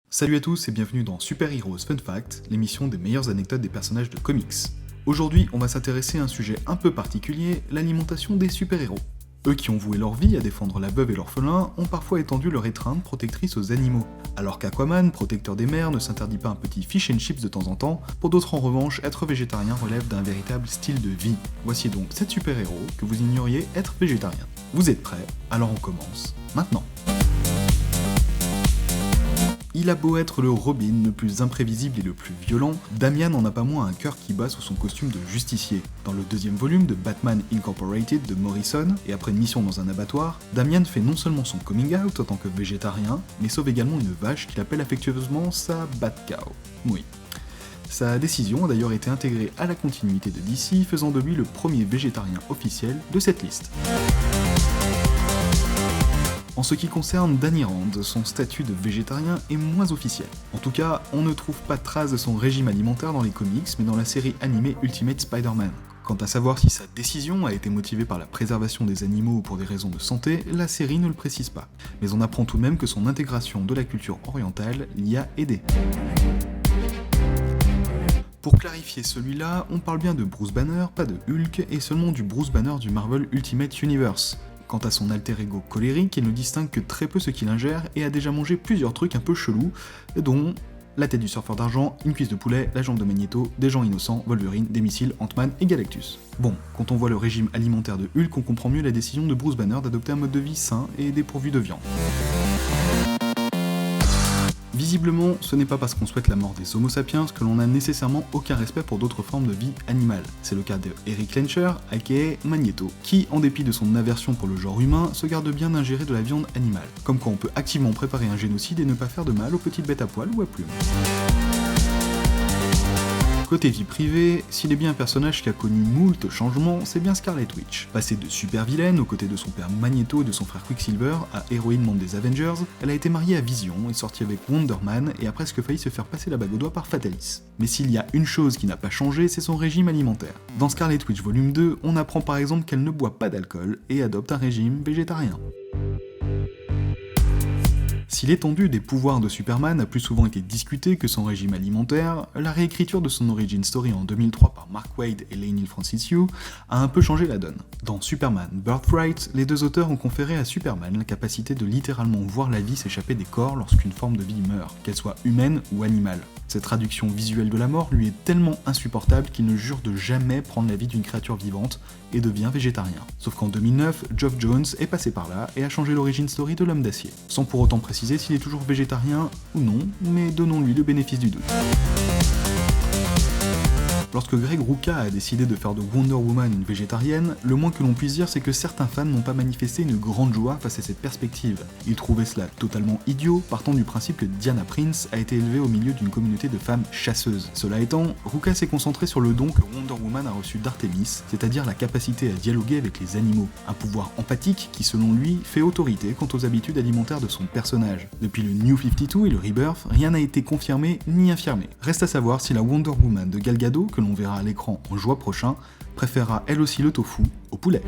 Salut à tous et bienvenue dans Super Heroes Fun Fact, l'émission des meilleures anecdotes des personnages de comics. Aujourd'hui, on va s'intéresser à un sujet un peu particulier, l'alimentation des super-héros. Eux qui ont voué leur vie à défendre la veuve et l'orphelin ont parfois étendu leur étreinte protectrice aux animaux, alors qu'Aquaman, protecteur des mers, ne s'interdit pas un petit fish and chips de temps en temps, pour d'autres en revanche, être végétarien relève d'un véritable style de vie. Voici donc 7 super-héros que vous ignoriez être végétariens. Vous êtes prêts? Alors on commence maintenant. Il a beau être le Robin le plus imprévisible et le plus violent, Damian n'en a pas moins un cœur qui bat sous son costume de justicier. Dans le deuxième volume de Batman Incorporated de Morrison, et après une mission dans un abattoir, Damian fait non seulement son coming out en tant que végétarien, mais sauve également une vache qu'il appelle affectueusement sa Batcow. Oui. Sa décision a d'ailleurs été intégrée à la continuité de DC, faisant de lui le premier végétarien officiel de cette liste. En ce qui concerne Danny Rand, son statut de végétarien est moins officiel. En tout cas, on ne trouve pas trace de son régime alimentaire dans les comics, mais dans la série animée Ultimate Spider-Man. Quant à savoir si sa décision a été motivée par la préservation des animaux ou pour des raisons de santé, la série ne le précise pas. Mais on apprend tout de même que son intégration de la culture orientale l'y a aidé. Pour clarifier celui-là, on parle bien de Bruce Banner, pas de Hulk, et seulement du Bruce Banner du Marvel Ultimate Universe. Quant à son alter ego colérique, il ne distingue que très peu ce qu'il ingère et a déjà mangé plusieurs trucs un peu chelous, dont la tête du surfeur d'argent, une cuisse de poulet, la jambe de Magneto, des gens innocents, Wolverine, des missiles, Ant-Man et Galactus. Bon, quand on voit le régime alimentaire de Hulk, on comprend mieux la décision de Bruce Banner d'adopter un mode de vie sain et dépourvu de viande. Visiblement, ce n'est pas parce qu'on souhaite la mort des Homo sapiens que l'on n'a nécessairement aucun respect pour d'autres formes de vie animale. C'est le cas de Eric Lencher, aka Magneto, qui, en dépit de son aversion pour le genre humain, se garde bien d'ingérer de la viande animale. Comme quoi on peut activement préparer un génocide et ne pas faire de mal aux petites bêtes à poil ou à plumes. Côté vie privée, s'il est bien un personnage qui a connu moult changements, c'est bien Scarlet Witch. Passée de super vilaine aux côtés de son père Magneto et de son frère Quicksilver à héroïne membre des Avengers, elle a été mariée à Vision et sortie avec Wonder Man et a presque failli se faire passer la bague au doigt par Fatalis. Mais s'il y a une chose qui n'a pas changé, c'est son régime alimentaire. Dans Scarlet Witch volume 2, on apprend par exemple qu'elle ne boit pas d'alcool et adopte un régime végétarien. Si l'étendue des pouvoirs de Superman a plus souvent été discutée que son régime alimentaire, la réécriture de son origin story en 2003 par Mark Waid et Leinil Francis Yu a un peu changé la donne. Dans Superman Birthright, les deux auteurs ont conféré à Superman la capacité de littéralement voir la vie s'échapper des corps lorsqu'une forme de vie meurt, qu'elle soit humaine ou animale. Cette traduction visuelle de la mort lui est tellement insupportable qu'il ne jure de jamais prendre la vie d'une créature vivante et devient végétarien. Sauf qu'en 2009, Geoff Jones est passé par là et a changé l'origin story de l'homme d'acier, sans pour autant préciser s'il est toujours végétarien ou non, mais donnons-lui le bénéfice du doute. Lorsque Greg Rucka a décidé de faire de Wonder Woman une végétarienne, le moins que l'on puisse dire c'est que certains fans n'ont pas manifesté une grande joie face à cette perspective. Ils trouvaient cela totalement idiot, partant du principe que Diana Prince a été élevée au milieu d'une communauté de femmes chasseuses. Cela étant, Rucka s'est concentré sur le don que Wonder Woman a reçu d'Artemis, c'est-à-dire la capacité à dialoguer avec les animaux, un pouvoir empathique qui selon lui fait autorité quant aux habitudes alimentaires de son personnage. Depuis le New 52 et le Rebirth, rien n'a été confirmé ni infirmé. Reste à savoir si la Wonder Woman de Gal Gadot, que l'on verra à l'écran en juin prochain, préférera elle aussi le tofu au poulet.